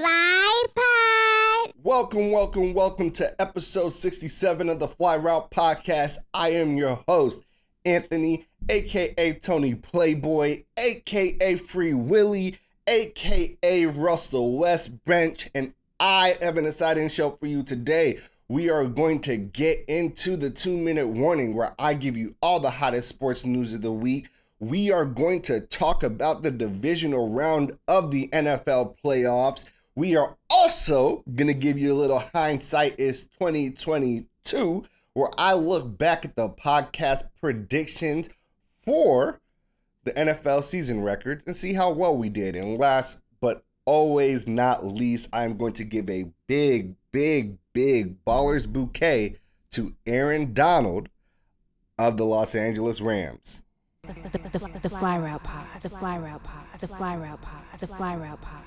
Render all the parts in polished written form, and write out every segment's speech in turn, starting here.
Fly Pod. Welcome to episode 67 of the Fly Route Podcast. I am your host, Anthony, aka Tony Playboy, aka Free Willy, aka Russell Westbrook, and I have an exciting show for you today. We are going to get into the 2-minute warning where I give you all the hottest sports news of the week. We are going to talk about the divisional round of the NFL playoffs. We are also going to give you a little Hindsight is 2022, where I look back at the podcast predictions for the NFL season records and see how well we did. And last but always not least, I'm going to give a big Ballers Bouquet to Aaron Donald of the Los Angeles Rams. The Fly Route Pod, the Fly Route Pod, the Fly Route Pod, the Fly Route Pod.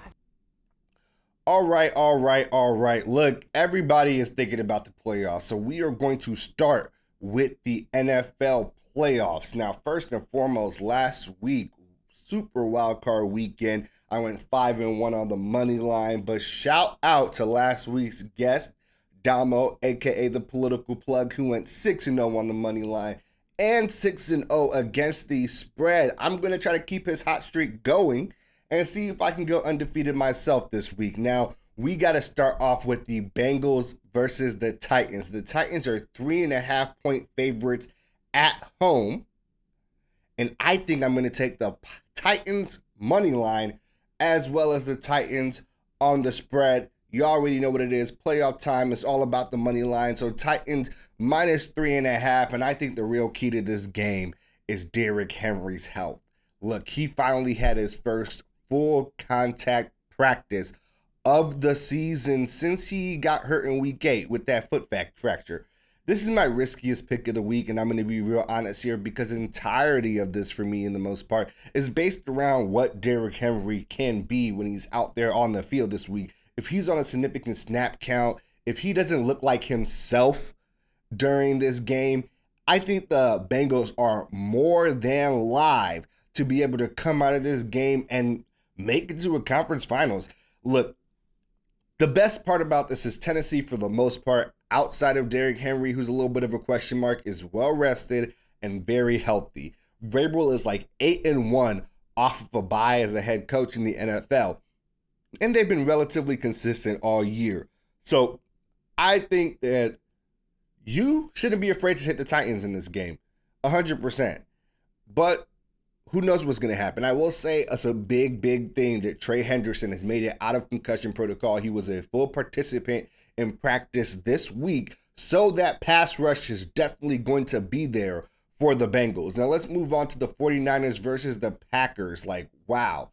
All right. Look, everybody is thinking about the playoffs, so we are going to start with the NFL playoffs. Now, first and foremost, last week, Super Wildcard Weekend, I went 5-1 on the money line, but shout out to last week's guest, Damo, aka the political plug, who went 6-0 on the money line and 6-0 against the spread. I'm going to try to keep his hot streak going and see if I can go undefeated myself this week. Now, we got to start off with the Bengals versus the Titans. The Titans are 3.5-point favorites at home, and I think I'm going to take the Titans money line as well as the Titans on the spread. You already know what it is. Playoff time is all about the money line. So Titans minus 3.5. And I think the real key to this game is Derrick Henry's health. Look, he finally had his first full contact practice of the season since he got hurt in week 8 with that foot fracture. This is my riskiest pick of the week, and I'm going to be real honest here because the entirety of this for me, in the most part, is based around what Derrick Henry can be when he's out there on the field this week. If he's on a significant snap count, if he doesn't look like himself during this game, I think the Bengals are more than live to be able to come out of this game and make it to a conference finals. Look, the best part about this is Tennessee, for the most part, outside of Derrick Henry, who's a little bit of a question mark, is well rested and very healthy. Vrabel is like 8-1 off of a bye as a head coach in the NFL. And they've been relatively consistent all year. So I think that you shouldn't be afraid to hit the Titans in this game, 100%. But who knows what's going to happen? I will say it's a big thing that Trey Henderson has made it out of concussion protocol. He was a full participant in practice this week, so that pass rush is definitely going to be there for the Bengals. Now let's move on to the 49ers versus the Packers. Like, wow.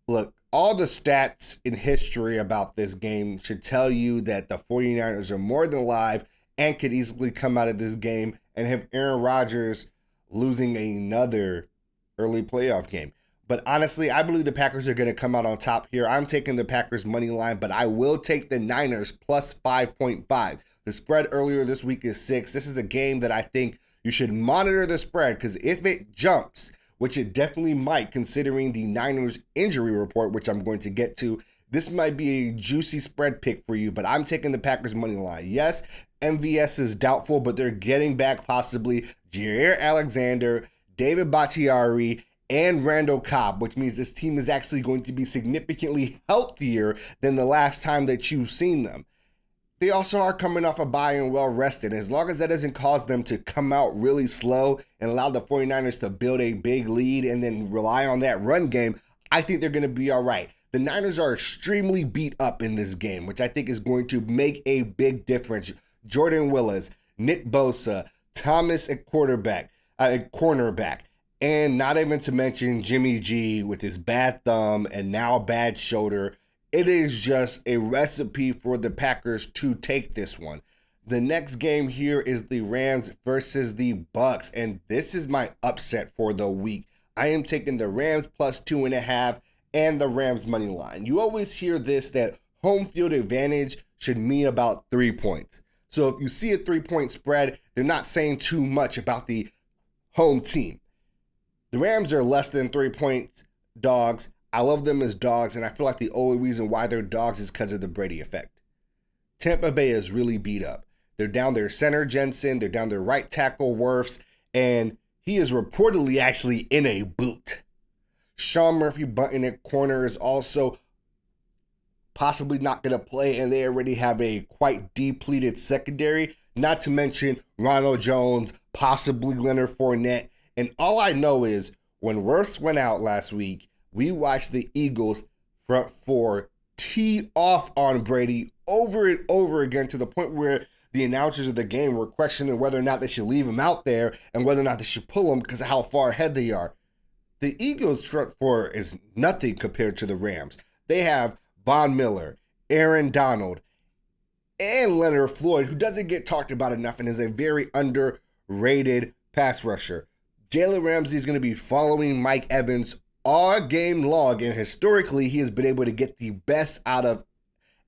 Look, all the stats in history about this game should tell you that the 49ers are more than live and could easily come out of this game and have Aaron Rodgers losing another early playoff game. But honestly, I believe the Packers are going to come out on top here. I'm taking the Packers money line, but I will take the Niners plus 5.5. The spread earlier this week is 6. This is a game that I think you should monitor the spread, because if it jumps, which it definitely might, considering the Niners injury report, which I'm going to get to, this might be a juicy spread pick for you, but I'm taking the Packers money line. Yes, MVS is doubtful, but they're getting back possibly Jair Alexander, David Bakhtiari, and Randall Cobb, which means this team is actually going to be significantly healthier than the last time that you've seen them. They also are coming off a bye and well rested. As long as that doesn't cause them to come out really slow and allow the 49ers to build a big lead and then rely on that run game, I think they're going to be all right. The Niners are extremely beat up in this game, which I think is going to make a big difference. Jordan Willis, Nick Bosa, Thomas at cornerback, and not even to mention Jimmy G with his bad thumb and now bad shoulder. It is just a recipe for the Packers to take this one. The next game here is the Rams versus the Bucks, and this is my upset for the week. I am taking the Rams plus 2.5 and the Rams money line. You always hear this, that home field advantage should mean about 3 points. So if you see a 3-point spread, they're not saying too much about the home team. The Rams are less than 3 points dogs. I love them as dogs, and I feel like the only reason why they're dogs is because of the Brady effect. Tampa Bay is really beat up. They're down their center, Jensen. They're down their right tackle, Wirfs, and he is reportedly actually in a boot. Sean Murphy-Bunting at corner is also possibly not going to play, and they already have a quite depleted secondary, not to mention Ronald Jones, possibly Leonard Fournette. And all I know is when Wirfs went out last week, we watched the Eagles front four tee off on Brady over and over again to the point where the announcers of the game were questioning whether or not they should leave him out there and whether or not they should pull him because of how far ahead they are. The Eagles front four is nothing compared to the Rams. They have Von Miller, Aaron Donald, and Leonard Floyd, who doesn't get talked about enough and is a very underrated pass rusher. Jalen Ramsey is going to be following Mike Evans all game long, and historically, he has been able to get the best out of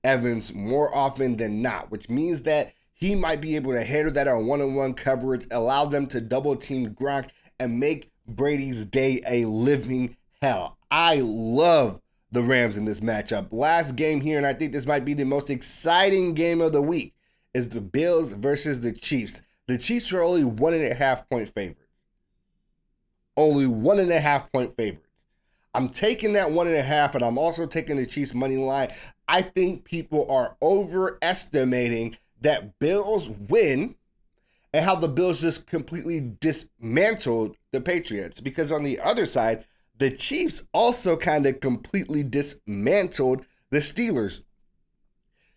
Evans more often than not, which means that he might be able to handle that on one-on-one coverage, allow them to double-team Gronk, and make Brady's day a living hell. I love the Rams in this matchup. Last game here, and I think this might be the most exciting game of the week, is the Bills versus the Chiefs. The Chiefs are only 1.5-point favorites. Only 1.5-point favorites. I'm taking that 1.5, and I'm also taking the Chiefs money line. I think people are overestimating that Bills win and how the Bills just completely dismantled the Patriots. Because on the other side, the Chiefs also kind of completely dismantled the Steelers.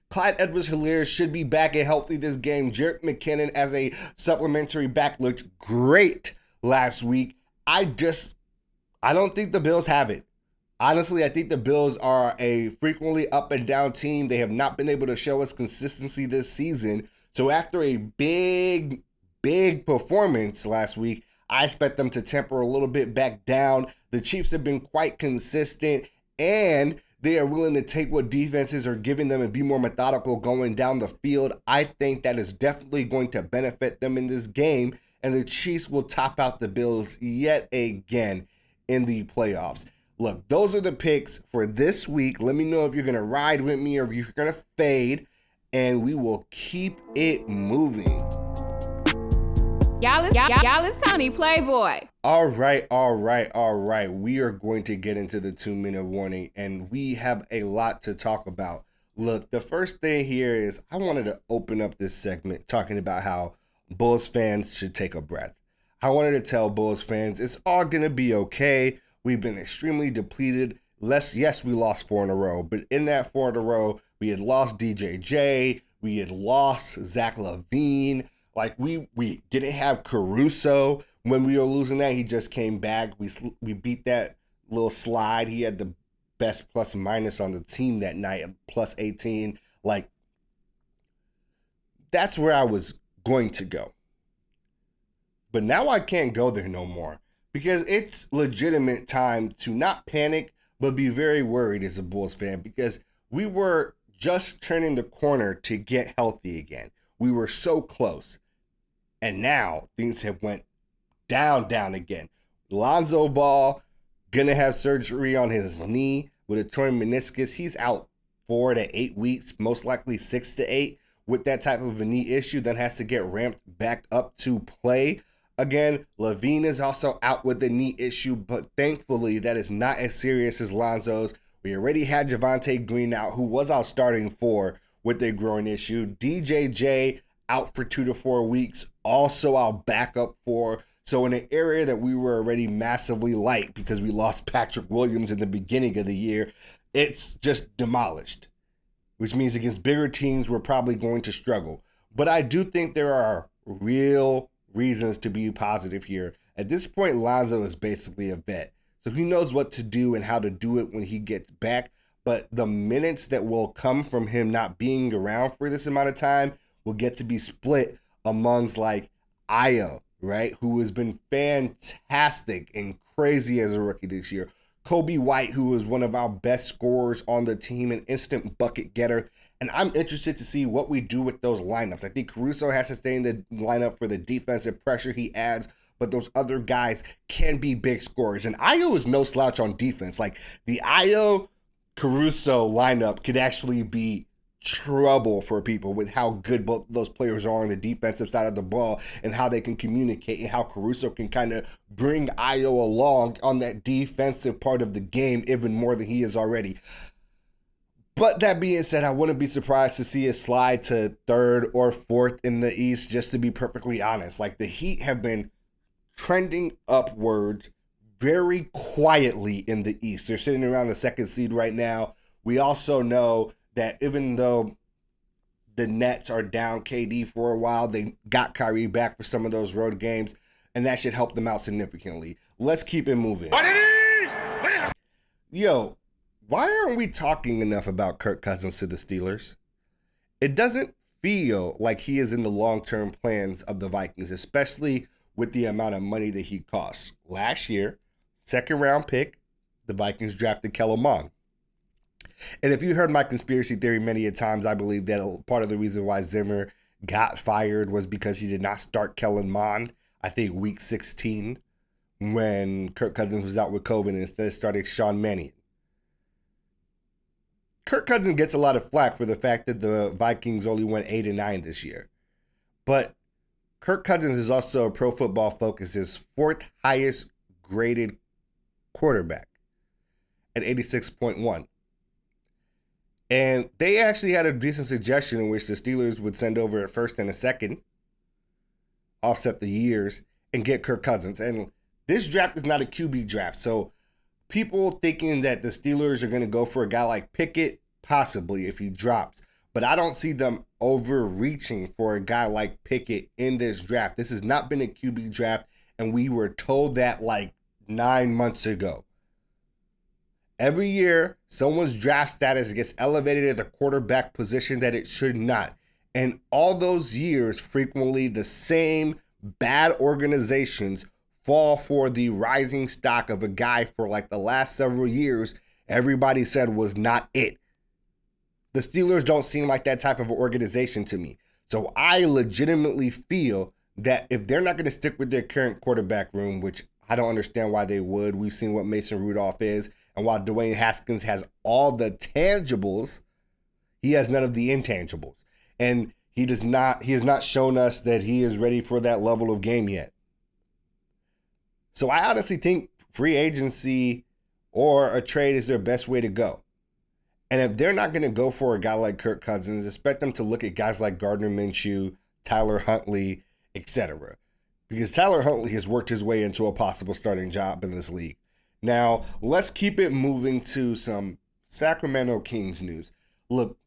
Clyde Edwards-Helaire should be back and healthy this game. Jerick McKinnon as a supplementary back looked great last week. I don't think the Bills have it. Honestly, I think the Bills are a frequently up and down team. They have not been able to show us consistency this season. So after a big performance last week, I expect them to temper a little bit back down. The Chiefs have been quite consistent, and they are willing to take what defenses are giving them and be more methodical going down the field. I think that is definitely going to benefit them in this game, and the Chiefs will top out the Bills yet again in the playoffs. Look, those are the picks for this week. Let me know if you're going to ride with me or if you're going to fade, and we will keep it moving. Y'all is Tony Playboy. All right. We are going to get into the 2-minute warning, and we have a lot to talk about. Look, the first thing here is I wanted to open up this segment talking about how Bulls fans should take a breath. I wanted to tell Bulls fans it's all going to be okay. We've been extremely depleted. Yes, we lost 4 in a row, but in that 4 in a row, we had lost DJJ, we had lost Zach LaVine. Like, we didn't have Caruso when we were losing that. He just came back. We beat that little slide. He had the best plus minus on the team that night, plus 18. Like, that's where I was going to go. But now I can't go there no more because it's legitimate time to not panic, but be very worried as a Bulls fan because we were just turning the corner to get healthy again. We were so close. And now things have went down again. Lonzo Ball gonna have surgery on his knee with a torn meniscus. He's out 4 to 8 weeks, most likely 6 to 8 with that type of a knee issue. Then has to get ramped back up to play again. LaVine is also out with a knee issue, but thankfully that is not as serious as Lonzo's. We already had Javonte Green out, who was out starting 4 with a groin issue. DJJ out for 2 to 4 weeks, also our backup 4. So in an area that we were already massively light because we lost Patrick Williams in the beginning of the year, it's just demolished, which means against bigger teams, we're probably going to struggle. But I do think there are real reasons to be positive here. At this point, Lonzo is basically a vet, so he knows what to do and how to do it when he gets back. But the minutes that will come from him not being around for this amount of time will get to be split amongst like Aya, right, who has been fantastic and crazy as a rookie this year. Kobe White, who is one of our best scorers on the team, an instant bucket getter. And I'm interested to see what we do with those lineups. I think Caruso has to stay in the lineup for the defensive pressure he adds, but those other guys can be big scorers. And Ayo is no slouch on defense. Like, the Ayo Caruso lineup could actually be trouble for people with how good both those players are on the defensive side of the ball and how they can communicate, and how Caruso can kind of bring Ayo along on that defensive part of the game even more than he is already. But that being said, I wouldn't be surprised to see it slide to third or fourth in the East, just to be perfectly honest. Like, the Heat have been trending upwards very quietly in the East. They're sitting around the second seed right now. We also know that even though the Nets are down KD for a while, they got Kyrie back for some of those road games, and that should help them out significantly. Let's keep it moving. Yo, why aren't we talking enough about Kirk Cousins to the Steelers? It doesn't feel like he is in the long-term plans of the Vikings, especially with the amount of money that he costs. Last year, second-round pick, the Vikings drafted Kellen Mond. And if you heard my conspiracy theory many a times, I believe that part of the reason why Zimmer got fired was because he did not start Kellen Mond, I think week 16, when Kirk Cousins was out with COVID, and instead started Sean Mannion. Kirk Cousins gets a lot of flack for the fact that the Vikings only went 8-9 this year. But Kirk Cousins is also Pro Football Focus's fourth highest graded quarterback at 86.1. And they actually had a decent suggestion in which the Steelers would send over a first and a second, offset the years, and get Kirk Cousins. And this draft is not a QB draft. So people thinking that the Steelers are going to go for a guy like Pickett, possibly if he drops. But I don't see them overreaching for a guy like Pickett in this draft. This has not been a QB draft, and we were told that like 9 months ago. Every year, someone's draft status gets elevated at the quarterback position that it should not. And all those years, frequently the same bad organizations fall for the rising stock of a guy for like the last several years everybody said was not it. The Steelers don't seem like that type of organization to me. So I legitimately feel that if they're not going to stick with their current quarterback room, which I don't understand why they would. We've seen what Mason Rudolph is. And while Dwayne Haskins has all the tangibles, he has none of the intangibles. And he has not shown us that he is ready for that level of game yet. So I honestly think free agency or a trade is their best way to go. And if they're not going to go for a guy like Kirk Cousins, expect them to look at guys like Gardner Minshew, Tyler Huntley, etc. Because Tyler Huntley has worked his way into a possible starting job in this league. Now, let's keep it moving to some Sacramento Kings news. Look,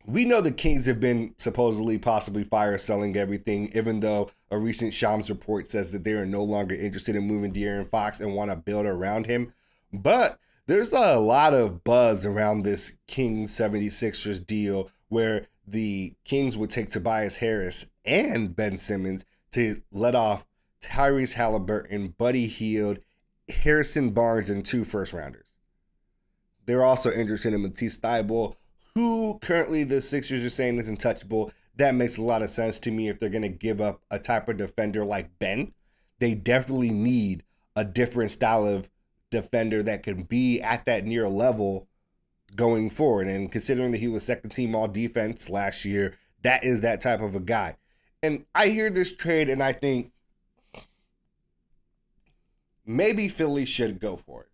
we know the Kings have been supposedly possibly fire selling everything, even though a recent Shams report says that they are no longer interested in moving De'Aaron Fox and want to build around him. But there's a lot of buzz around this Kings 76ers deal where the Kings would take Tobias Harris and Ben Simmons to let off Tyrese Halliburton, Buddy Hield, Harrison Barnes, and 2 first-rounders. They're also interested in Matisse Thybulle, who currently the Sixers are saying is untouchable. That makes a lot of sense to me if they're going to give up a type of defender like Ben. They definitely need a different style of defender that can be at that near level going forward. And considering that he was second team all defense last year, that is that type of a guy. And I hear this trade and I think maybe Philly should go for it.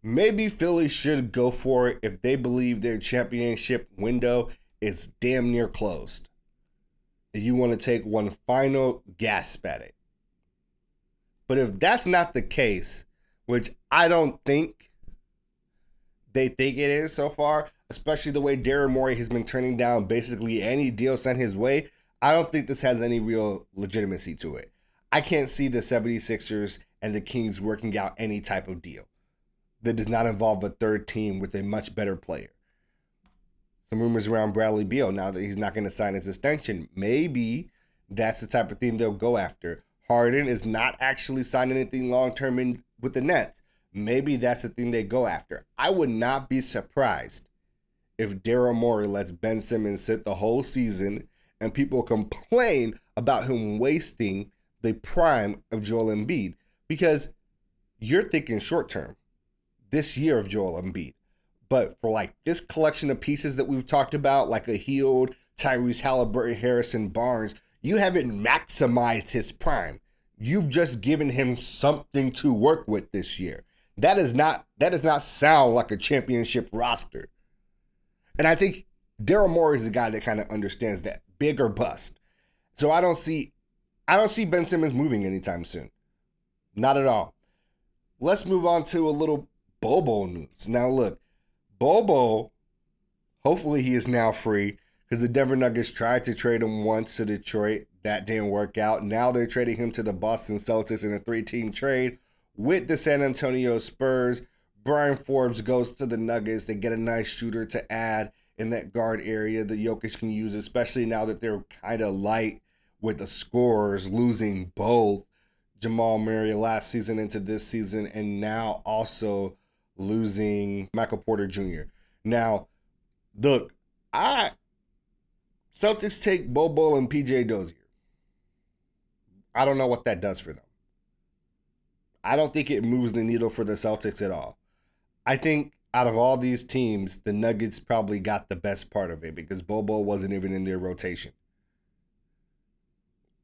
Maybe Philly should go for it if they believe their championship window is damn near closed. And you want to take one final gasp at it. But if that's not the case, which I don't think they think it is so far, especially the way Daryl Morey has been turning down basically any deal sent his way, I don't think this has any real legitimacy to it. I can't see the 76ers and the Kings working out any type of deal that does not involve a third team with a much better player. Some rumors around Bradley Beal now that he's not going to sign his extension. Maybe that's the type of thing they'll go after. Harden is not actually signing anything long-term with the Nets. Maybe that's the thing they go after. I would not be surprised if Daryl Morey lets Ben Simmons sit the whole season and people complain about him wasting the prime of Joel Embiid, because you're thinking short term, this year of Joel Embiid. But for like this collection of pieces that we've talked about, like a healed Tyrese Halliburton, Harrison Barnes, you haven't maximized his prime. You've just given him something to work with this year. That does not sound like a championship roster. And I think Daryl Morey is the guy that kind of understands that, big or bust. So I don't see Ben Simmons moving anytime soon. Not at all. Let's move on to a little Bobo news. Now look, Bobo, hopefully he is now free, because the Denver Nuggets tried to trade him once to Detroit. That didn't work out. Now they're trading him to the Boston Celtics in a 3-team trade with the San Antonio Spurs. Brian Forbes goes to the Nuggets. They get a nice shooter to add in that guard area that Jokic can use, especially now that they're kind of light with the scorers, losing both Jamal Murray last season into this season, and now also losing Michael Porter Jr. Now, look, Celtics take Bobo and PJ Dozier. I don't know what that does for them. I don't think it moves the needle for the Celtics at all. I think out of all these teams, the Nuggets probably got the best part of it because Bobo wasn't even in their rotation.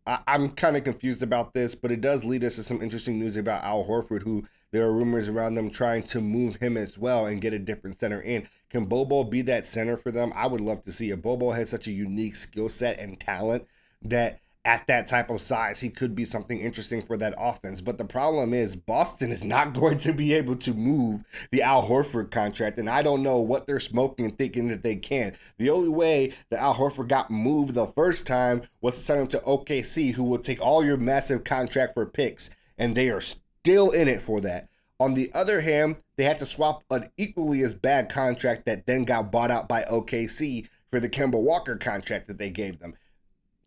I'm kind of confused about this, but it does lead us to some interesting news about Al Horford, who there are rumors around them trying to move him as well and get a different center in. Can Bobo be that center for them? I would love to see it. Bobo has such a unique skill set and talent that at that type of size, he could be something interesting for that offense. But the problem is Boston is not going to be able to move the Al Horford contract, and I don't know what they're smoking and thinking that they can. The only way that Al Horford got moved the first time was to send him to OKC, who will take all your massive contract for picks, and they are still in it for that. On the other hand, they had to swap an equally as bad contract that then got bought out by OKC for the Kemba Walker contract that they gave them.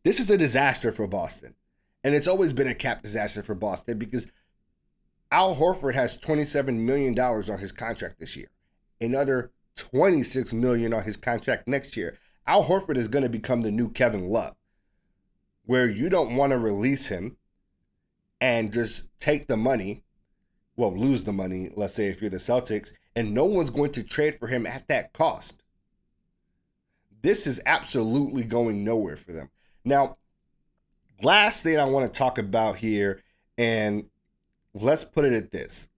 This is a disaster for Boston. And it's always been a cap disaster for Boston because Al Horford has $27 million on his contract this year. Another $26 million on his contract next year. Al Horford is going to become the new Kevin Love, where you don't want to release him and just take the money, well, lose the money, let's say if you're the Celtics, and no one's going to trade for him at that cost. This is absolutely going nowhere for them. Now, last thing I want to talk about here, and let's put it at this.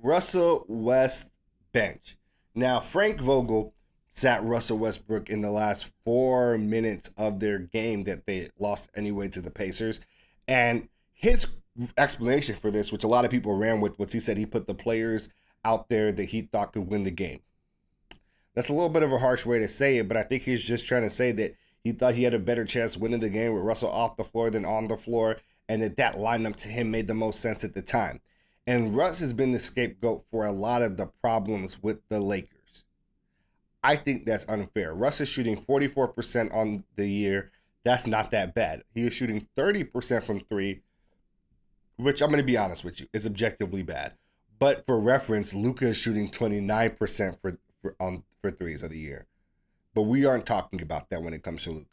Russell West bench. Now, Frank Vogel sat Russell Westbrook in the last 4 minutes of their game that they lost anyway to the Pacers. And his explanation for this, which a lot of people ran with, was he said he put the players out there that he thought could win the game. That's a little bit of a harsh way to say it, but I think he's just trying to say that he thought he had a better chance winning the game with Russell off the floor than on the floor, and that lineup to him made the most sense at the time. And Russ has been the scapegoat for a lot of the problems with the Lakers. I think that's unfair. Russ is shooting 44% on the year. That's not that bad. He is shooting 30% from three, which I'm going to be honest with you, is objectively bad. But for reference, Luka is shooting 29% for threes of the year. But we aren't talking about that when it comes to Luka.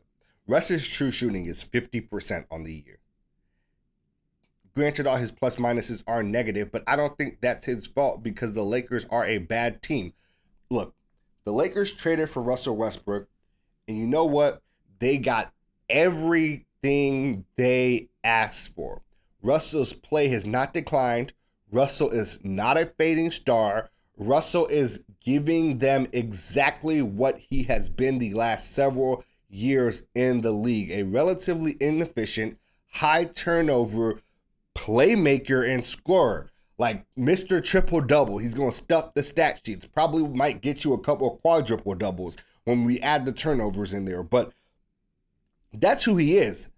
Russ's true shooting is 50% on the year. Granted, all his plus minuses are negative, but I don't think that's his fault because the Lakers are a bad team. Look, the Lakers traded for Russell Westbrook, and you know what? They got everything they asked for. Russell's play has not declined. Russell is not a fading star. Russell is giving them exactly what he has been the last several years in the league. A relatively inefficient, high turnover playmaker and scorer. Like Mr. Triple-Double. He's going to stuff the stat sheets. Probably might get you a couple of quadruple doubles when we add the turnovers in there. But that's who he is.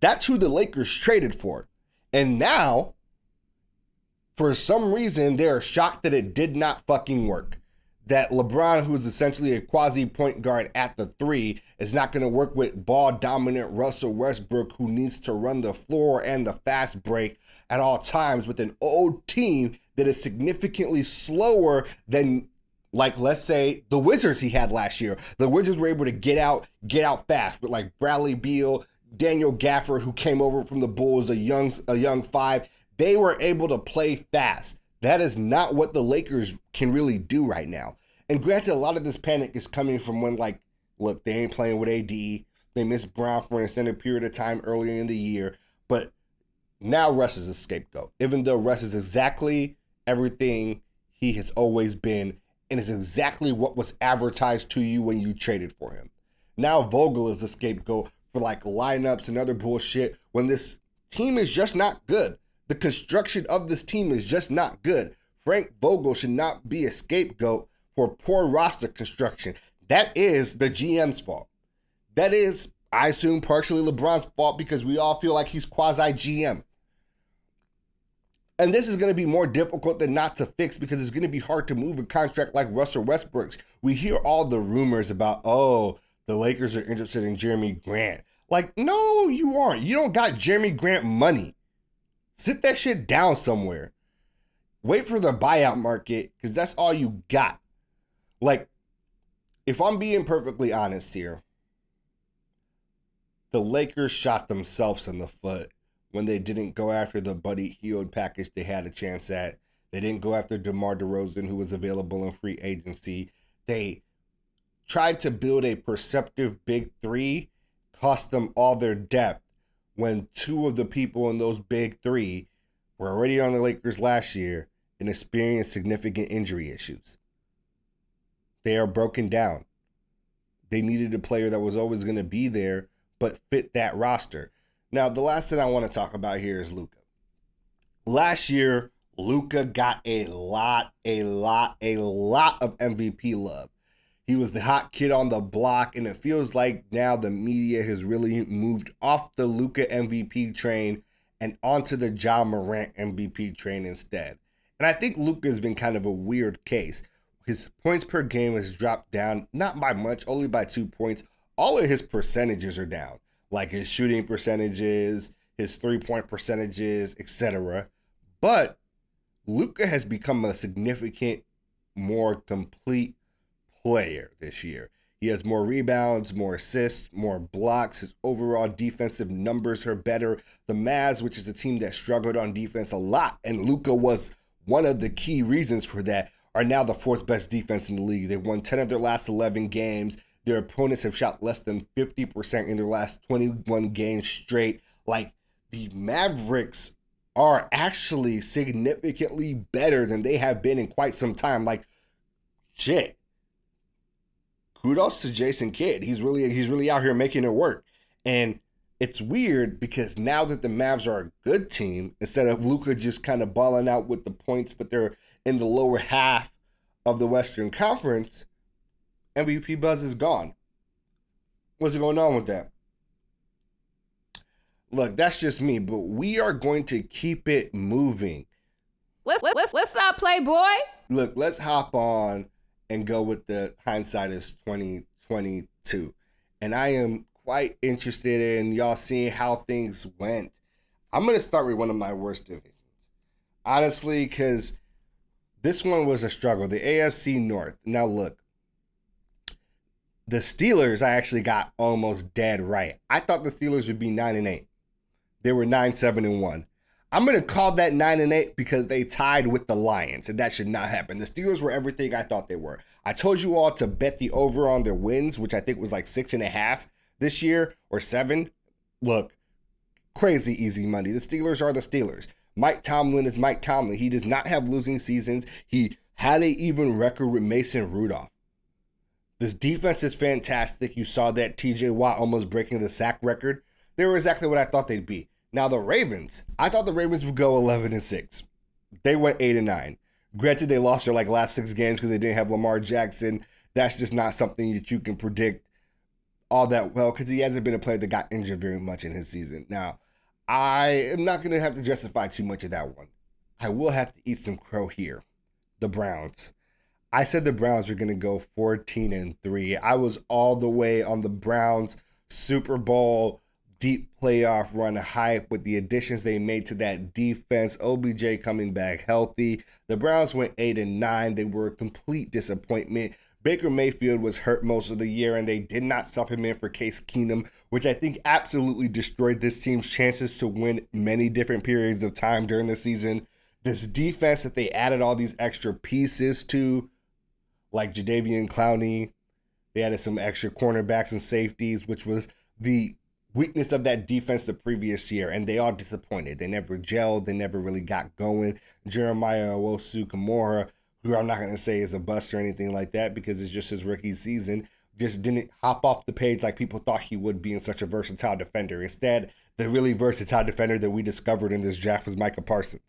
That's who the Lakers traded for. And now, for some reason, they're shocked that it did not fucking work. That LeBron, who is essentially a quasi-point guard at the three, is not going to work with ball-dominant Russell Westbrook, who needs to run the floor and the fast break at all times with an old team that is significantly slower than, like, let's say, the Wizards he had last year. The Wizards were able to get out fast with, like, Bradley Beal, Daniel Gafford, who came over from the Bulls, a young five. They were able to play fast. That is not what the Lakers can really do right now. And granted, a lot of this panic is coming from when, like, look, they ain't playing with AD. They missed Brown for an extended period of time earlier in the year. But now Russ is a scapegoat, even though Russ is exactly everything he has always been and is exactly what was advertised to you when you traded for him. Now Vogel is the scapegoat for like lineups and other bullshit when this team is just not good. The construction of this team is just not good. Frank Vogel should not be a scapegoat for poor roster construction. That is the GM's fault. That is, I assume, partially LeBron's fault because we all feel like he's quasi-GM. And this is going to be more difficult than not to fix because it's going to be hard to move a contract like Russell Westbrook's. We hear all the rumors about, oh, the Lakers are interested in Jeremy Grant. Like, no, you aren't. You don't got Jeremy Grant money. Sit that shit down somewhere. Wait for the buyout market because that's all you got. Like, if I'm being perfectly honest here, the Lakers shot themselves in the foot when they didn't go after the Buddy Hield package they had a chance at. They didn't go after DeMar DeRozan, who was available in free agency. They tried to build a perceptive big three, cost them all their depth when two of the people in those big three were already on the Lakers last year and experienced significant injury issues. They are broken down. They needed a player that was always going to be there, but fit that roster. Now, the last thing I want to talk about here is Luka. Last year, Luka got a lot of MVP love. He was the hot kid on the block, and it feels like now the media has really moved off the Luka MVP train and onto the Ja Morant MVP train instead. And I think Luka has been kind of a weird case. His points per game has dropped down, not by much, only by 2 points. All of his percentages are down, like his shooting percentages, his three-point percentages, etc. But Luka has become a significant, more complete player this year. He has more rebounds, more assists, more blocks. His overall defensive numbers are better. The Mavs, which is a team that struggled on defense a lot, and Luka was one of the key reasons for that, are now the fourth best defense in the league. They've won 10 of their last 11 games. Their opponents have shot less than 50% in their last 21 games straight. Like, the Mavericks are actually significantly better than they have been in quite some time. Like, shit. Kudos to Jason Kidd. He's really out here making it work. And it's weird because now that the Mavs are a good team, instead of Luka just kind of balling out with the points, but they're in the lower half of the Western Conference, MVP buzz is gone. What's going on with that? Look, that's just me, but we are going to keep it moving. What's up, Playboy? Look, let's hop on and go with the hindsight is 2022. And I am quite interested in y'all seeing how things went. I'm going to start with one of my worst divisions. Honestly, because this one was a struggle. The AFC North. Now look, the Steelers I actually got almost dead right. I thought the Steelers would be 9-8. They were 9-7-1. I'm going to call that 9-8 because they tied with the Lions, and that should not happen. The Steelers were everything I thought they were. I told you all to bet the over on their wins, which I think was like 6.5 this year, or 7. Look, crazy easy money. The Steelers are the Steelers. Mike Tomlin is Mike Tomlin. He does not have losing seasons. He had an even record with Mason Rudolph. This defense is fantastic. You saw that TJ Watt almost breaking the sack record. They were exactly what I thought they'd be. Now the Ravens, I thought the Ravens would go 11-6. They went 8-9. Granted, they lost their last 6 games because they didn't have Lamar Jackson. That's just not something that you can predict all that well because he hasn't been a player that got injured very much in his season. Now, I am not going to have to justify too much of that one. I will have to eat some crow here. The Browns. I said the Browns were going to go 14-3. I was all the way on the Browns Super Bowl deep playoff run hype with the additions they made to that defense. OBJ coming back healthy. The Browns went 8-9. They were a complete disappointment. Baker Mayfield was hurt most of the year, and they did not sub him in for Case Keenum, which I think absolutely destroyed this team's chances to win many different periods of time during the season. This defense that they added all these extra pieces to, like Jadeveon Clowney, they added some extra cornerbacks and safeties, which was the weakness of that defense the previous year, and they all disappointed. They never gelled. They never really got going. Jeremiah Owusu-Koramoah, who I'm not going to say is a bust or anything like that because it's just his rookie season, just didn't hop off the page like people thought he would, being such a versatile defender. Instead, the really versatile defender that we discovered in this draft was Micah Parsons.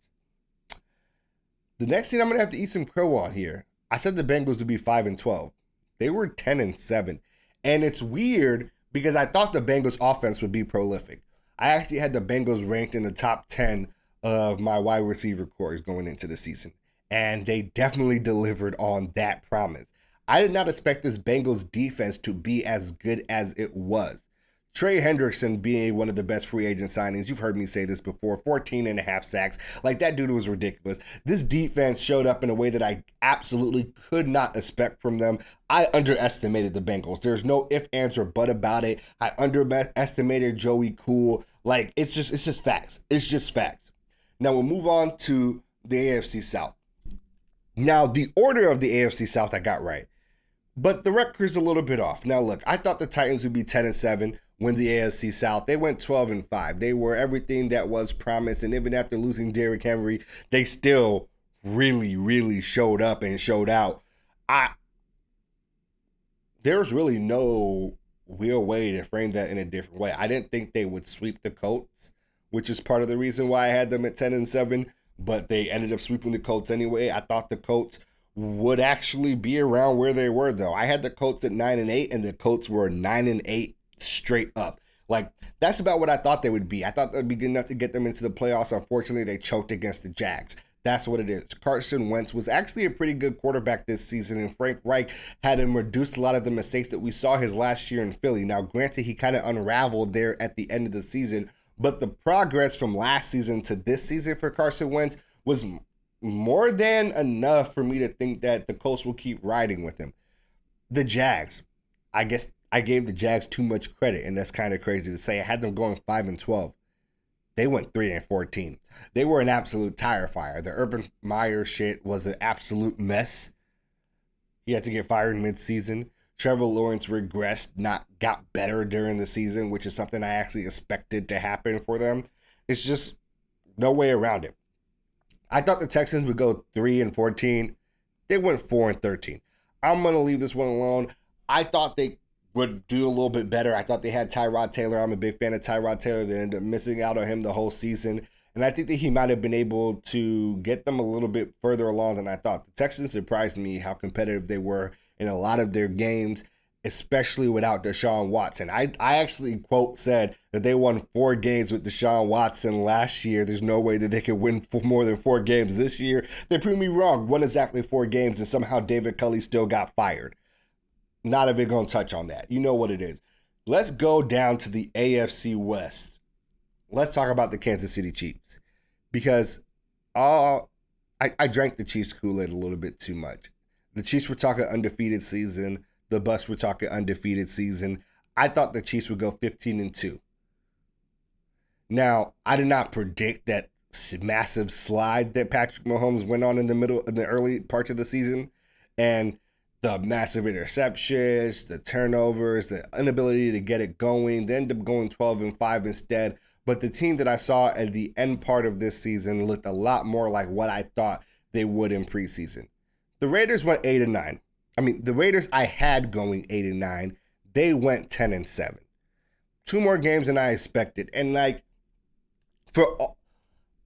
The next thing I'm going to have to eat some crow on here. I said the Bengals would be 5-12. They were 10-7. And it's weird because I thought the Bengals offense would be prolific. I actually had the Bengals ranked in the top 10 of my wide receiver cores going into the season. And they definitely delivered on that promise. I did not expect this Bengals defense to be as good as it was. Trey Hendrickson being one of the best free agent signings. You've heard me say this before, 14 and a half sacks. Like, that dude was ridiculous. This defense showed up in a way that I absolutely could not expect from them. I underestimated the Bengals. There's no if, ands, or but about it. I underestimated Joey Cool. Like, it's just facts. It's just facts. Now we'll move on to the AFC South. Now, the order of the AFC South I got right, but the record's a little bit off. Now, look, I thought the Titans would be 10-7, win the AFC South. They went 12-5. They were everything that was promised, and even after losing Derrick Henry, they still really, really showed up and showed out. There's really no real way to frame that in a different way. I didn't think they would sweep the Colts, which is part of the reason why I had them at 10-7. But they ended up sweeping the Colts anyway. I thought the Colts would actually be around where they were, though. I had the Colts at 9-8, and the Colts were 9-8 straight up. Like, that's about what I thought they would be. I thought they'd be good enough to get them into the playoffs. Unfortunately, they choked against the Jags. That's what it is. Carson Wentz was actually a pretty good quarterback this season, and Frank Reich had him reduce a lot of the mistakes that we saw his last year in Philly. Now, granted, he kind of unraveled there at the end of the season, but the progress from last season to this season for Carson Wentz was more than enough for me to think that the Colts will keep riding with him. The Jags, I guess I gave the Jags too much credit, and that's kind of crazy to say. I had them going 5-12. They went 3-14. They were an absolute tire fire. The Urban Meyer shit was an absolute mess. He had to get fired mid-season. Trevor Lawrence regressed, got better during the season, which is something I actually expected to happen for them. It's just no way around it. I thought the Texans would go 3-14. They went 4-13. I'm going to leave this one alone. I thought they would do a little bit better. I thought they had Tyrod Taylor. I'm a big fan of Tyrod Taylor. They ended up missing out on him the whole season. And I think that he might have been able to get them a little bit further along than I thought. The Texans surprised me how competitive they were in a lot of their games, especially without Deshaun Watson. I actually, quote, said that they won 4 games with Deshaun Watson last year. There's no way that they could win for more than 4 games this year. They proved me wrong. Won exactly 4 games, and somehow David Culley still got fired. Not even going to touch on that. You know what it is. Let's go down to the AFC West. Let's talk about the Kansas City Chiefs, because I drank the Chiefs Kool-Aid a little bit too much. The Chiefs were talking undefeated season. The Bucs were talking undefeated season. I thought the Chiefs would go 15-2. Now, I did not predict that massive slide that Patrick Mahomes went on in the early parts of the season, and the massive interceptions, the turnovers, the inability to get it going. They ended up going 12-5 instead. But the team that I saw at the end part of this season looked a lot more like what I thought they would in preseason. The Raiders went 8-9. The Raiders I had going 8-9. They went 10-7. 2 more games than I expected. And I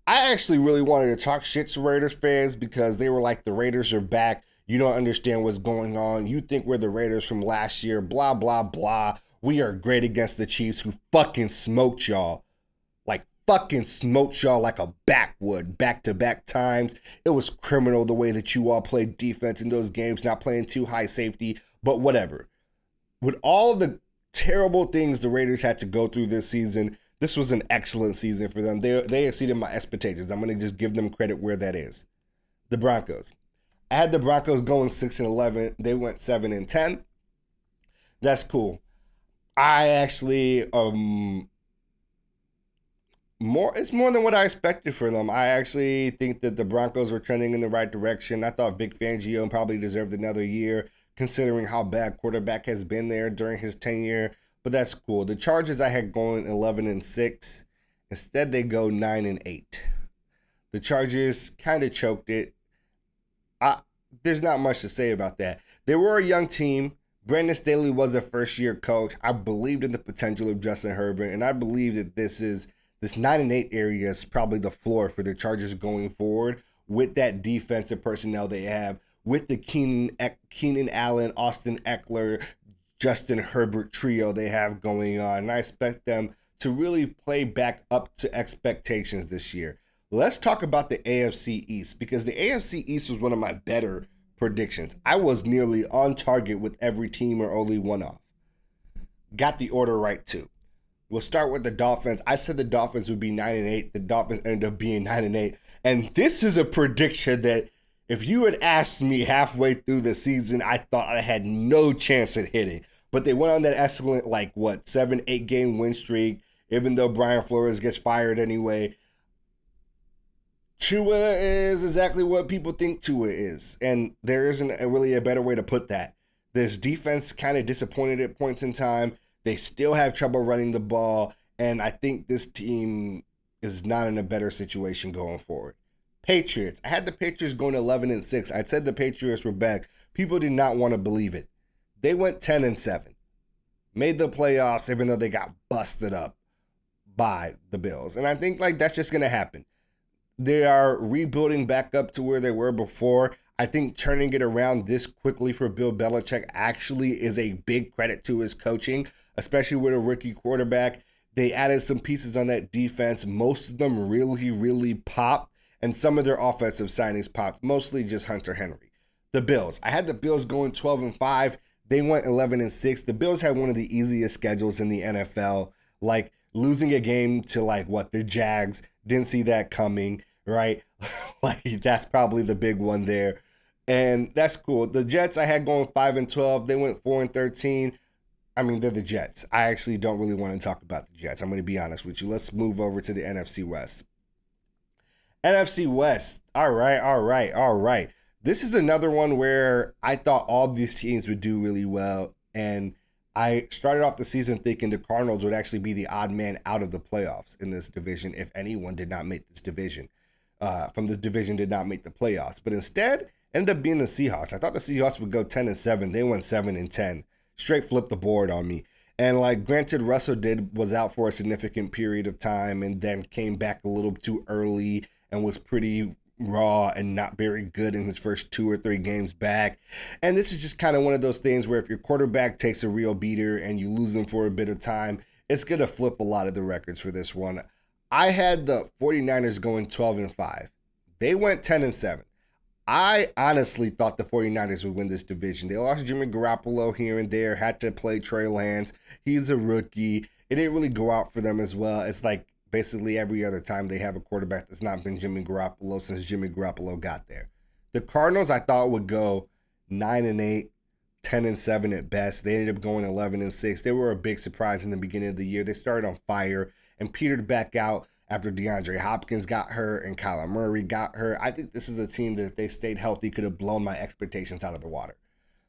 actually really wanted to talk shit to Raiders fans, because they were like, the Raiders are back. You don't understand what's going on. You think we're the Raiders from last year. Blah, blah, blah. We are great against the Chiefs, who fucking smoked y'all. Fucking smoked y'all like a backwood back-to-back times. It was criminal the way that you all played defense in those games, not playing too high safety, but whatever. With all of the terrible things the Raiders had to go through this season, this was an excellent season for them. They exceeded my expectations. I'm going to just give them credit where that is. The Broncos. I had the Broncos going 6-11. They went 7-10. That's cool. I actually it's more than what I expected for them. I actually think that the Broncos were trending in the right direction. I thought Vic Fangio probably deserved another year, considering how bad quarterback has been there during his tenure. But that's cool. The Chargers I had going 11-6. Instead, they go 9-8. The Chargers kind of choked it. There's not much to say about that. They were a young team. Brandon Staley was a first-year coach. I believed in the potential of Justin Herbert, and I believe that this 9-8 area is probably the floor for the Chargers going forward with that defensive personnel they have, with the Keenan Allen, Austin Eckler, Justin Herbert trio they have going on. And I expect them to really play back up to expectations this year. Let's talk about the AFC East, because the AFC East was one of my better predictions. I was nearly on target with every team or only one off. Got the order right too. We'll start with the Dolphins. I said the Dolphins would be 9-8. The Dolphins ended up being 9-8. And this is a prediction that if you had asked me halfway through the season, I thought I had no chance at hitting. But they went on that excellent, 7-8 game win streak, even though Brian Flores gets fired anyway. Tua is exactly what people think Tua is. And there isn't really a better way to put that. This defense kind of disappointed at points in time. They still have trouble running the ball. And I think this team is not in a better situation going forward. Patriots. I had the Patriots going 11-6. I said the Patriots were back. People did not want to believe it. They went 10-7. Made the playoffs even though they got busted up by the Bills. And I think that's just going to happen. They are rebuilding back up to where they were before. I think turning it around this quickly for Bill Belichick actually is a big credit to his coaching, especially with a rookie quarterback. They added some pieces on that defense. Most of them really, really popped, and some of their offensive signings popped, mostly just Hunter Henry. The Bills. I had the Bills going 12-5. They went 11-6. The Bills had one of the easiest schedules in the NFL, losing a game to the Jags. Didn't see that coming, right? That's probably the big one there. And that's cool. The Jets I had going 5-12. They went 4-13. I mean, they're the Jets. I actually don't really want to talk about the Jets. I'm going to be honest with you. Let's move over to the NFC West. NFC West. All right. This is another one where I thought all these teams would do really well. And I started off the season thinking the Cardinals would actually be the odd man out of the playoffs in this division if anyone did not make this division. From this division did not make the playoffs. But instead, ended up being the Seahawks. I thought the Seahawks would go 10-7. They went 7-10. Straight flipped the board on me. And granted, Russell was out for a significant period of time and then came back a little too early and was pretty raw and not very good in his first 2 or 3 games back. And this is just kind of one of those things where if your quarterback takes a real beater and you lose him for a bit of time, it's going to flip a lot of the records for this one. I had the 49ers going 12-5. They went 10-7. I honestly thought the 49ers would win this division. They lost Jimmy Garoppolo here and there, had to play Trey Lance. He's a rookie. It didn't really go out for them as well. It's basically every other time they have a quarterback that's not been Jimmy Garoppolo since Jimmy Garoppolo got there. The Cardinals I thought would go 9-8, 10-7 at best. They ended up going 11-6. They were a big surprise in the beginning of the year. They started on fire and petered back out after DeAndre Hopkins got hurt and Kyler Murray got hurt. I think this is a team that if they stayed healthy could have blown my expectations out of the water.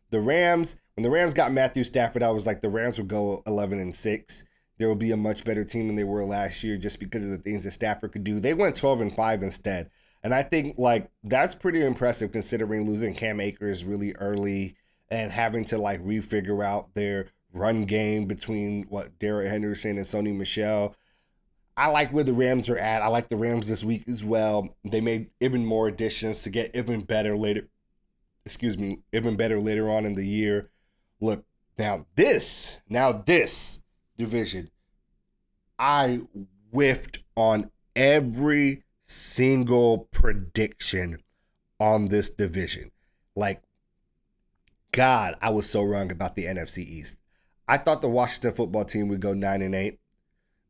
The Rams, when the Rams got Matthew Stafford, I was like the Rams would go 11-6. There will be a much better team than they were last year just because of the things that Stafford could do. They went 12-5 instead. And I think that's pretty impressive considering losing Cam Akers really early and having to refigure out their run game between Derek Henderson and Sony Michel. I like where the Rams are at. I like the Rams this week as well. They made even more additions to get even better later on in the year. Look, now this division, I whiffed on every single prediction on this division. God, I was so wrong about the NFC East. I thought the Washington football team would go 9-8.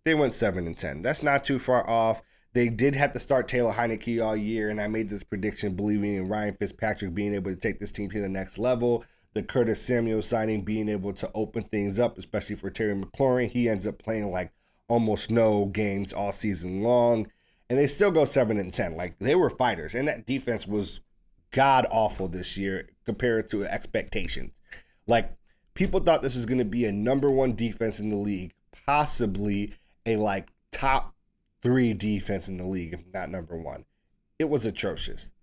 They went 7-10. That's not too far off. They did have to start Taylor Heineke all year, and I made this prediction believing in Ryan Fitzpatrick being able to take this team to the next level. The Curtis Samuel signing being able to open things up, especially for Terry McLaurin. He ends up playing like almost no games all season long, and they still go 7-10. Like, they were fighters, and that defense was god-awful this year compared to expectations. Like, people thought this was going to be a number one defense in the league, possibly a like top 3 defense in the league, if not number one. It was atrocious.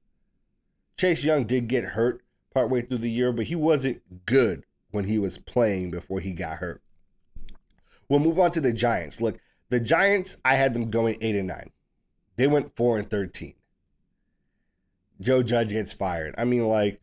Chase Young did get hurt partway through the year, but he wasn't good when he was playing before he got hurt. We'll move on to the Giants. Look, the Giants, I had them going 8-9. They went 4-13. Joe Judge gets fired. I mean, like,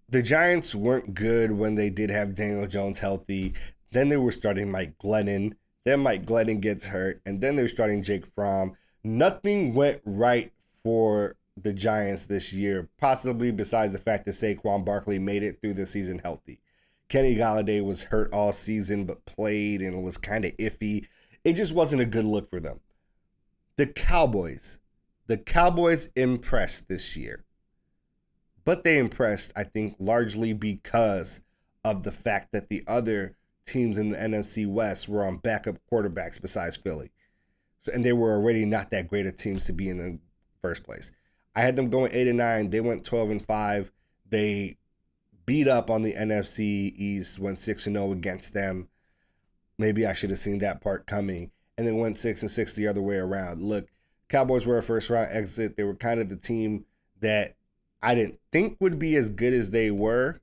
the Giants weren't good when they did have Daniel Jones healthy. Then they were starting Mike Glennon. Then Mike Glennon gets hurt. And then they're starting Jake Fromm. Nothing went right for the Giants this year, possibly besides the fact that Saquon Barkley made it through the season healthy. Kenny Golladay was hurt all season but played and was kind of iffy. It just wasn't a good look for them. The Cowboys impressed this year. But they impressed, I think, largely because of the fact that the other teams in the NFC West were on backup quarterbacks besides Philly. And they were already not that great of teams to be in the first place. I had them going 8-9. They went 12-5. They beat up on the NFC East, went 6-0 against them. Maybe I should have seen that part coming. And then went 6-6 the other way around. Look, Cowboys were a first-round exit. They were kind of the team that I didn't think would be as good as they were,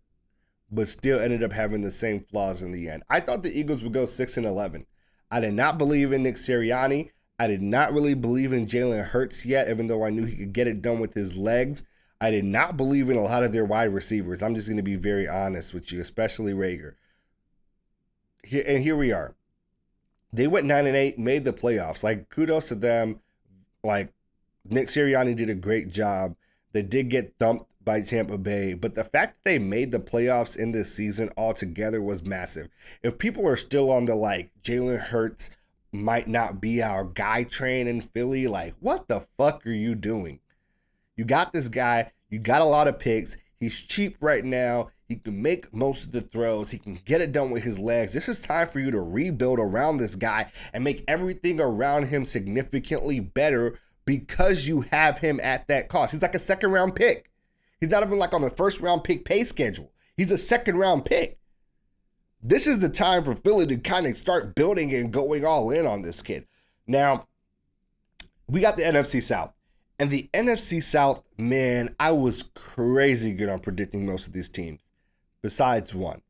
but still ended up having the same flaws in the end. I thought the Eagles would go 6-11. I did not believe in Nick Sirianni. I did not really believe in Jalen Hurts yet, even though I knew he could get it done with his legs. I did not believe in a lot of their wide receivers. I'm just going to be very honest with you, especially Rager. Here we are. They went 9-8, made the playoffs. Like, kudos to them. Like, Nick Sirianni did a great job. They did get thumped by Tampa Bay, but the fact that they made the playoffs in this season altogether was massive. If people are still on the, like, Jalen Hurts might not be our guy train in Philly, like, what the fuck are you doing? You got this guy. You got a lot of picks. He's cheap right now. He can make most of the throws. He can get it done with his legs. This is time for you to rebuild around this guy and make everything around him significantly better because you have him at that cost. He's like a second-round pick. He's not even like on the first-round pick pay schedule. He's a second-round pick. This is the time for Philly to kind of start building and going all in on this kid. Now, we got the NFC South. And the NFC South, man, I was crazy good on predicting most of these teams, besides one.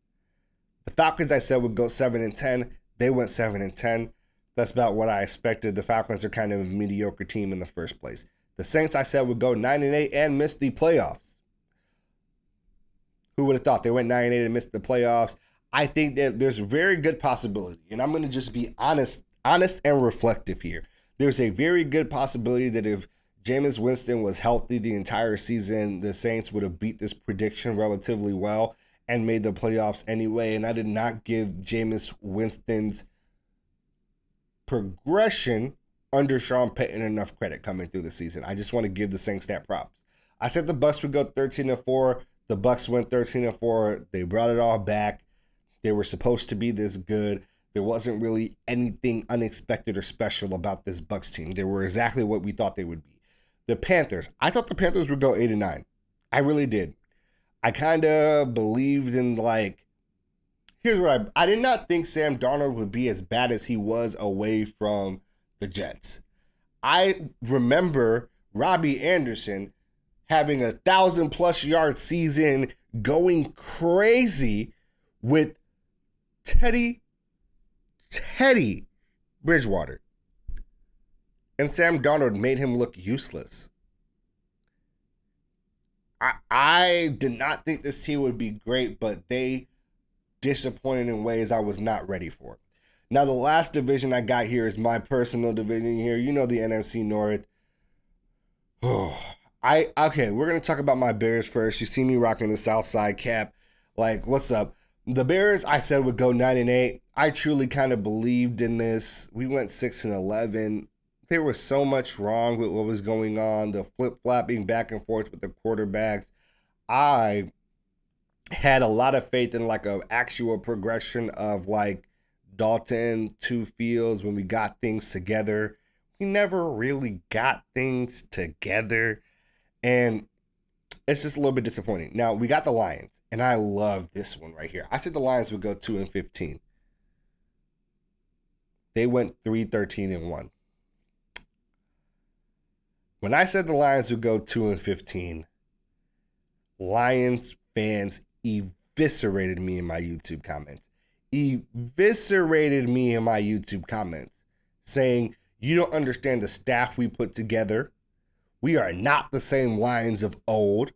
The Falcons, I said, would go 7-10. They went 7-10. That's about what I expected. The Falcons are kind of a mediocre team in the first place. The Saints, I said, would go 9-8 and miss the playoffs. Who would have thought? They went 9-8 and missed the playoffs. I think that there's a very good possibility, and I'm going to just be honest and reflective here. There's a very good possibility that if Jameis Winston was healthy the entire season, the Saints would have beat this prediction relatively well and made the playoffs anyway. And I did not give Jameis Winston's progression under Sean Payton enough credit coming through the season. I just want to give the Saints that props. I said the Bucs would go 13-4. The Bucs went 13-4. They brought it all back. They were supposed to be this good. There wasn't really anything unexpected or special about this Bucs team. They were exactly what we thought they would be. The Panthers. I thought the Panthers would go 8-9. I really did. I kind of believed in, like, here's what I did not think Sam Darnold would be as bad as he was away from the Jets. I remember Robbie Anderson having 1,000+ yard season, going crazy with Teddy Bridgewater. And Sam Darnold made him look useless. I did not think this team would be great, but they disappointed in ways I was not ready for. Now, the last division I got here is my personal division here. You know, the NFC North. Okay, we're going to talk about my Bears first. You see me rocking the South Side cap. Like, what's up? The Bears, I said, would go 9-8. I truly kind of believed in this. We went 6-11. there was so much wrong with what was going on, the flip-flopping back and forth with the quarterbacks. I had a lot of faith in like an actual progression of like Dalton to Fields when we got things together. We never really got things together, and it's just a little bit disappointing. Now, we got the Lions, and I love this one right here. I said the Lions would go 2-15. They went 3-13-1. When I said the Lions would go 2-15, Lions fans eviscerated me in my YouTube comments. Saying, you don't understand the staff we put together. We are not the same Lions of old.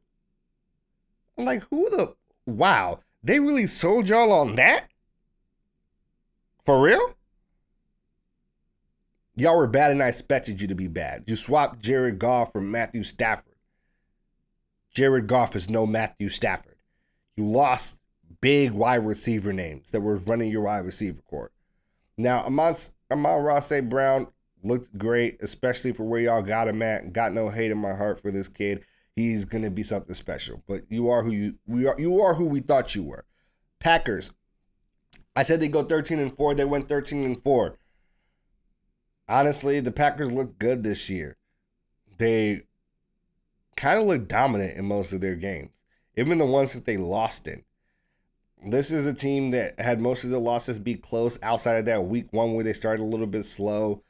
I'm like, wow, they really sold y'all on that? For real? Y'all were bad and I expected you to be bad. You swapped Jared Goff for Matthew Stafford. Jared Goff is no Matthew Stafford. You lost big wide receiver names that were running your wide receiver corps. Now, Amon-Ra St. Brown looked great, especially for where y'all got him at. Got no hate in my heart for this kid. He's gonna be something special. But you are who we thought you were. Packers. I said they go 13-4. They went 13-4. Honestly, the Packers looked good this year. They kind of looked dominant in most of their games, even the ones that they lost in. This is a team that had most of the losses be close outside of that week one where they started a little bit slow.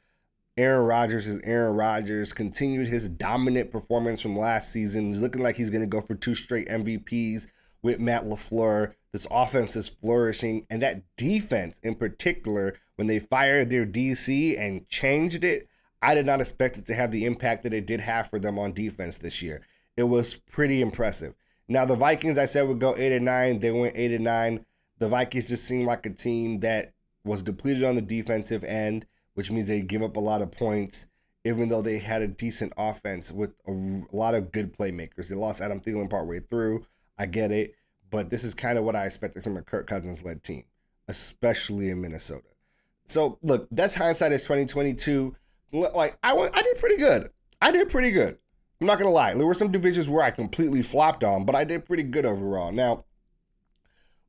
Aaron Rodgers is Aaron Rodgers, continued his dominant performance from last season. He's looking like he's going to go for 2 straight MVPs with Matt LaFleur. This offense is flourishing, and that defense in particular, when they fired their DC and changed it, I did not expect it to have the impact that it did have for them on defense this year. It was pretty impressive. Now, the Vikings, I said, would go 8-9. They went 8-9. The Vikings just seemed like a team that was depleted on the defensive end, which means they give up a lot of points, even though they had a decent offense with a lot of good playmakers. They lost Adam Thielen partway through. I get it. But this is kind of what I expected from a Kirk Cousins-led team, especially in Minnesota. So, look, that's hindsight is 2022. Like, I did pretty good. I'm not going to lie. There were some divisions where I completely flopped on, but I did pretty good overall. Now,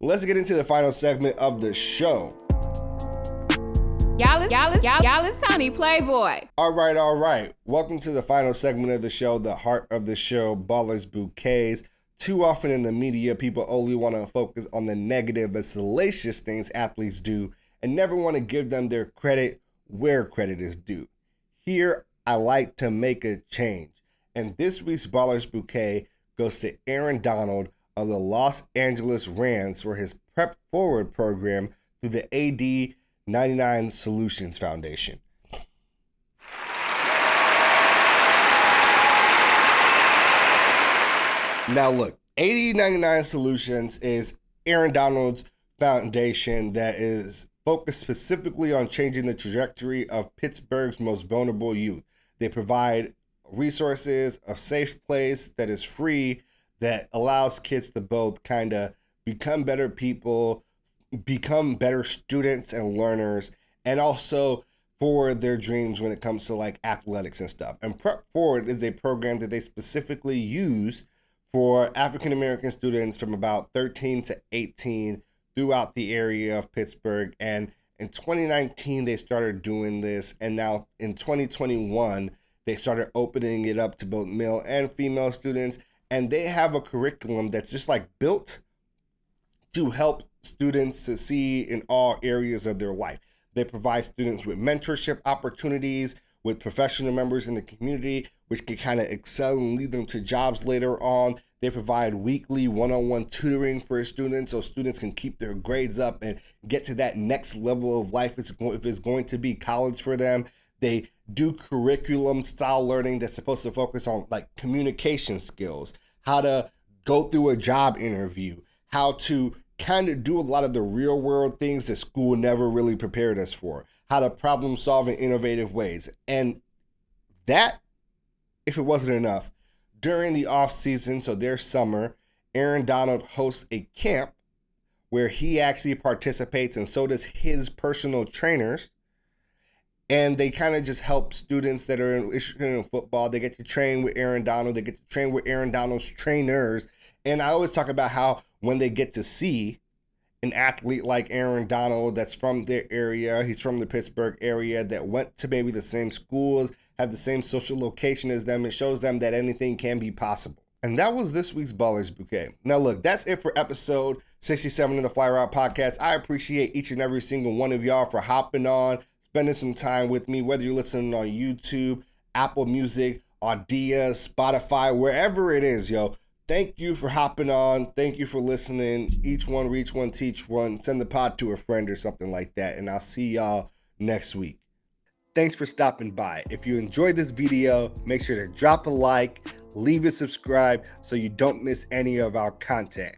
let's get into the final segment of the show. Y'all is Tony Playboy. All right. Welcome to the final segment of the show, the heart of the show, Ballers Bouquets. Too often in the media, people only want to focus on the negative and salacious things athletes do and never want to give them their credit where credit is due. Here, I like to make a change. And this week's Ballers Bouquet goes to Aaron Donald of the Los Angeles Rams for his Prep Forward program through the AD 99 Solutions Foundation. Now look, AD 99 Solutions is Aaron Donald's foundation that is focused specifically on changing the trajectory of Pittsburgh's most vulnerable youth. They provide resources, a safe place that is free, that allows kids to both kind of become better people, become better students and learners, and also forward their dreams when it comes to like athletics and stuff. And Prep Forward is a program that they specifically use for African American students from about 13 to 18 throughout the area of Pittsburgh. And in 2019, they started doing this. And now in 2021, they started opening it up to both male and female students. And they have a curriculum that's just like built to help students succeed in all areas of their life. They provide students with mentorship opportunities, with professional members in the community, which can kind of excel and lead them to jobs later on. They provide weekly one-on-one tutoring for students so students can keep their grades up and get to that next level of life if it's going to be college for them. They do curriculum style learning that's supposed to focus on like communication skills, how to go through a job interview, how to kind of do a lot of the real world things that school never really prepared us for, how to problem solve in innovative ways. And that, if it wasn't enough, during the off season, so their summer, Aaron Donald hosts a camp where he actually participates, and so does his personal trainers. And they kind of just help students that are interested in football. They get to train with Aaron Donald. They get to train with Aaron Donald's trainers. And I always talk about how when they get to see an athlete like Aaron Donald that's from their area, he's from the Pittsburgh area, that went to maybe the same schools, have the same social location as them, it shows them that anything can be possible. And that was this week's Ballers Bouquet. Now look, that's it for episode 67 of the Fly Route Podcast. I appreciate each and every single one of y'all for hopping on, spending some time with me, whether you're listening on YouTube, Apple Music, Audia, Spotify, wherever it is, yo. Thank you for hopping on. Thank you for listening. Each one, reach one, teach one. Send the pod to a friend or something like that. And I'll see y'all next week. Thanks for stopping by. If you enjoyed this video, make sure to drop a like, leave a subscribe so you don't miss any of our content.